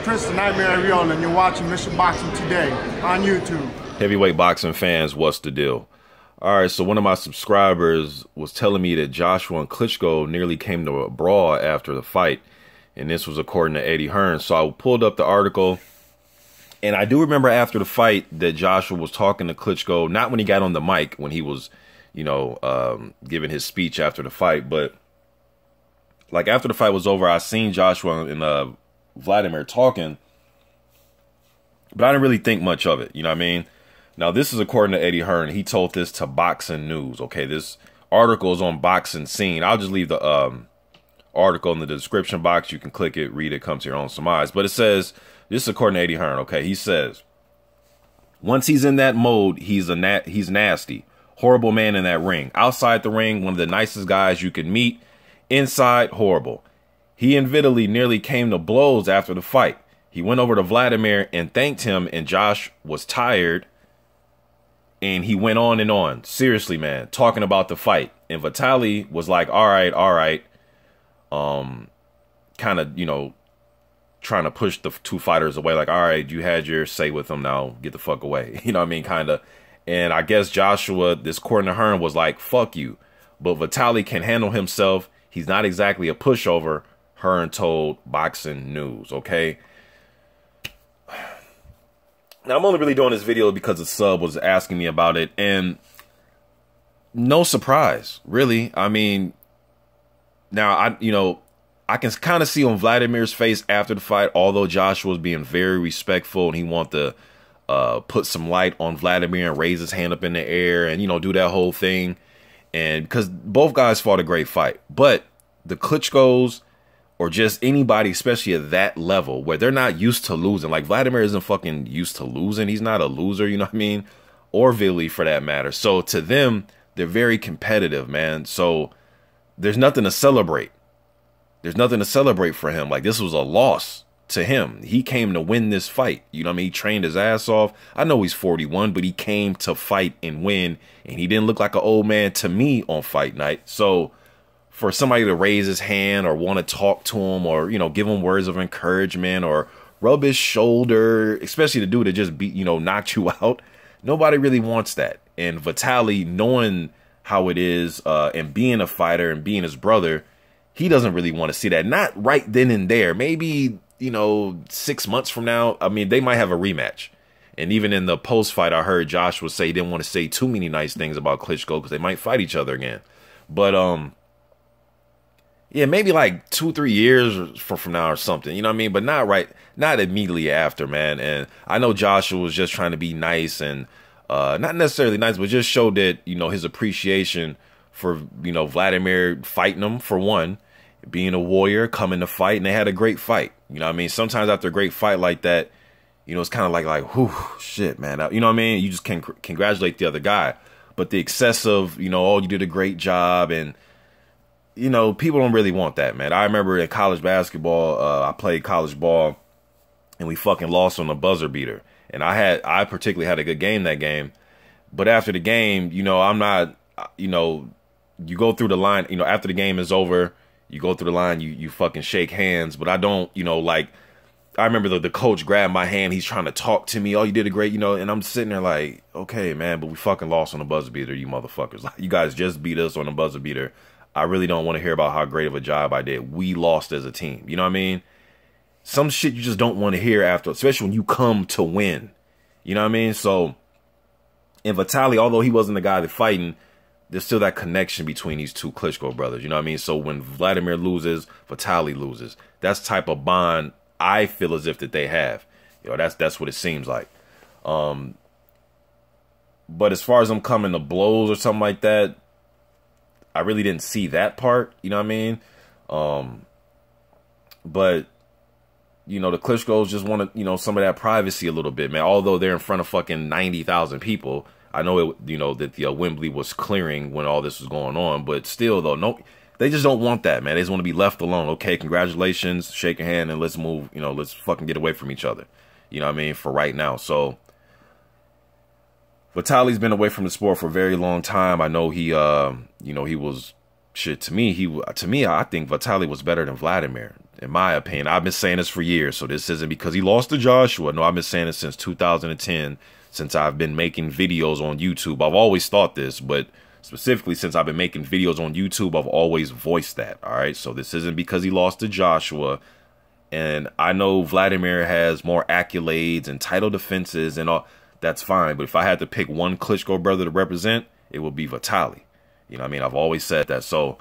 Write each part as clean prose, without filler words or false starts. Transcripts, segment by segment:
Chris the Nightmare Ariola, and you're watching Mission Boxing Today on YouTube. Heavyweight boxing fans, what's the deal? All right, so one of my subscribers was telling me that Joshua and Klitschko nearly came to a brawl after the fight, and this was according to Eddie Hearn. So I pulled up the article, and I do remember after the fight that Joshua was talking to Klitschko, not when he got on the mic, when he was, giving his speech after the fight, but like after the fight was over, I seen Joshua and Vladimir talking, but I didn't really think much of it. You know what I mean? Now, this is according to Eddie Hearn. He told this to Boxing News. Okay, this article is on Boxing Scene. I'll just leave the article in the description box. You can click it, read it, come to your own surmise. But it says, this is according to Eddie Hearn. Okay, he says, once he's in that mode, he's nasty. Horrible man in that ring. Outside the ring, one of the nicest guys you could meet. Inside, horrible. He and Vitali nearly came to blows after the fight. He went over to Vladimir and thanked him, and Josh was tired. And he went on and on. Seriously, man, talking about the fight. And Vitali was like, all right. Kind of, trying to push the two fighters away. Like, all right, you had your say with him, now get the fuck away. You know what I mean? Kind of. And I guess Joshua, this according to Hearn, was like, fuck you. But Vitali can handle himself. He's not exactly a pushover, Hearn told Boxing News, okay? Now, I'm only really doing this video because a sub was asking me about it, and no surprise, really. I mean, now, I can kind of see on Vladimir's face after the fight, although Joshua was being very respectful and he wanted to put some light on Vladimir and raise his hand up in the air and, do that whole thing. And because both guys fought a great fight, but the Klitschkos or just anybody, especially at that level where they're not used to losing, like Vladimir isn't fucking used to losing. He's not a loser, you know what I mean? Or Vitali for that matter. So to them, they're very competitive, man. So there's nothing to celebrate. There's nothing to celebrate for him. Like, this was a loss to him. He came to win this fight. You know what I mean? He trained his ass off. I know he's 41, but he came to fight and win. And he didn't look like an old man to me on fight night. So for somebody to raise his hand or want to talk to him or, give him words of encouragement or rub his shoulder, especially the dude that just beat, knocked you out, nobody really wants that. And Vitali, knowing how it is and being a fighter and being his brother, he doesn't really want to see that. Not right then and there. Maybe, 6 months from now. I mean, they might have a rematch. And even in the post-fight, I heard Joshua say he didn't want to say too many nice things about Klitschko because they might fight each other again. But, yeah, maybe like 2-3 years from now or something, you know what I mean? But not immediately after, man. And I know Joshua was just trying to be nice and not necessarily nice, but just showed that, his appreciation for, Vladimir fighting him, for one, being a warrior, coming to fight, and they had a great fight. You know what I mean? Sometimes after a great fight like that, it's kind of like, whew, shit, man. You know what I mean? You just can congratulate the other guy. But the excessive, oh, you did a great job, and people don't really want that, man. I remember in college basketball, I played college ball, and we fucking lost on a buzzer beater. And I particularly had a good game that game. But after the game, I'm not, you go through the line, after the game is over, you go through the line, you fucking shake hands. But I don't, like, I remember the coach grabbed my hand. He's trying to talk to me. Oh, you did a great, and I'm sitting there like, okay, man, but we fucking lost on a buzzer beater, you motherfuckers. Like, you guys just beat us on a buzzer beater. I really don't want to hear about how great of a job I did. We lost as a team. You know what I mean? Some shit you just don't want to hear after, especially when you come to win. You know what I mean? So, in Vitali, although he wasn't the guy that fighting, there's still that connection between these two Klitschko brothers. You know what I mean? So when Vladimir loses, Vitali loses. That's the type of bond I feel as if that they have. That's what it seems like. But as far as them coming to blows or something like that, I really didn't see that part, you know what I mean? But, the Klitschkos just want to, some of that privacy a little bit, man. Although they're in front of fucking 90,000 people. I know, that the Wembley was clearing when all this was going on. But still, though, no, they just don't want that, man. They just want to be left alone. Okay, congratulations, shake a hand, and let's move, let's fucking get away from each other. You know what I mean? For right now. So, Vitali's been away from the sport for a very long time. I know he, he was shit to me. I think Vitali was better than Vladimir. in my opinion. I've been saying this for years, so this isn't because he lost to Joshua. No, I've been saying it since 2010, since I've been making videos on YouTube. I've always thought this, but specifically since I've been making videos on YouTube, I've always voiced that, all right? So this isn't because he lost to Joshua. And I know Vladimir has more accolades and title defenses and all. That's fine. But if I had to pick one Klitschko brother to represent, it would be Vitali. You know what I mean? I've always said that. So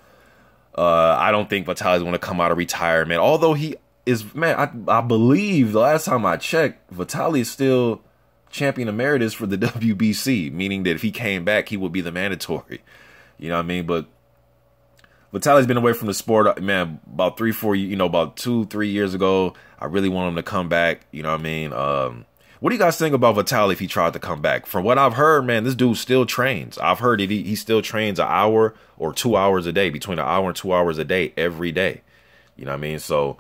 I don't think Vitali's going to come out of retirement. Although he is, man, I believe the last time I checked, Vitali is still champion emeritus for the WBC, meaning that if he came back, he would be the mandatory. You know what I mean? But Vitali's been away from the sport, man, about 2-3 years ago. I really want him to come back. You know what I mean? What do you guys think about Vitali if he tried to come back? From what I've heard, man, this dude still trains. I've heard that he still trains an hour or 2 hours a day, between an hour and 2 hours a day, every day. You know what I mean? So,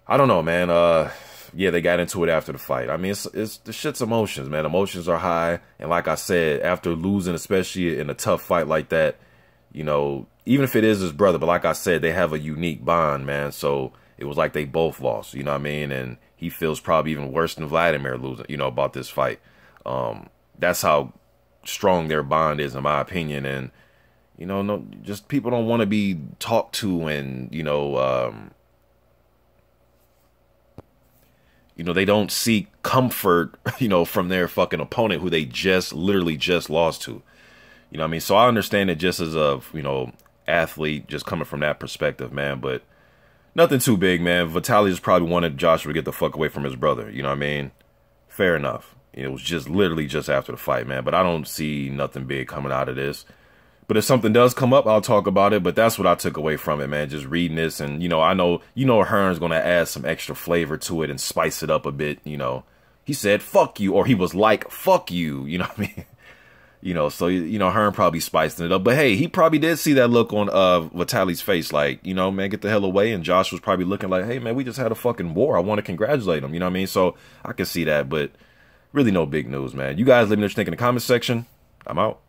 I don't know, man. Yeah, they got into it after the fight. I mean, it's the shit's emotions, man. Emotions are high. And like I said, after losing, especially in a tough fight like that, you know, even if it is his brother, but like I said, they have a unique bond, man. So it was like they both lost, you know what I mean? And he feels probably even worse than Vladimir losing, you know, about this fight. That's how strong their bond is, in my opinion. And, you know, no, just people don't want to be talked to and, you know, they don't seek comfort, you know, from their fucking opponent who they literally just lost to. You know what I mean? So I understand it just as a, you know, athlete, just coming from that perspective, man. But nothing too big, man. Vitali just probably wanted Joshua to get the fuck away from his brother. You know what I mean? Fair enough. It was just literally just after the fight, man. But I don't see nothing big coming out of this. But if something does come up, I'll talk about it. But that's what I took away from it, man. Just reading this. And, you know, I know, Hearn's going to add some extra flavor to it and spice it up a bit, you know. He said, fuck you. Or he was like, fuck you. You know what I mean? You know, so, you know, Hearn probably spiced it up. But, hey, he probably did see that look on Vitali's face. Like, you know, man, get the hell away. And Josh was probably looking like, hey, man, we just had a fucking war. I want to congratulate him. You know what I mean? So I can see that. But really no big news, man. You guys let me know what you think in the comment section. I'm out.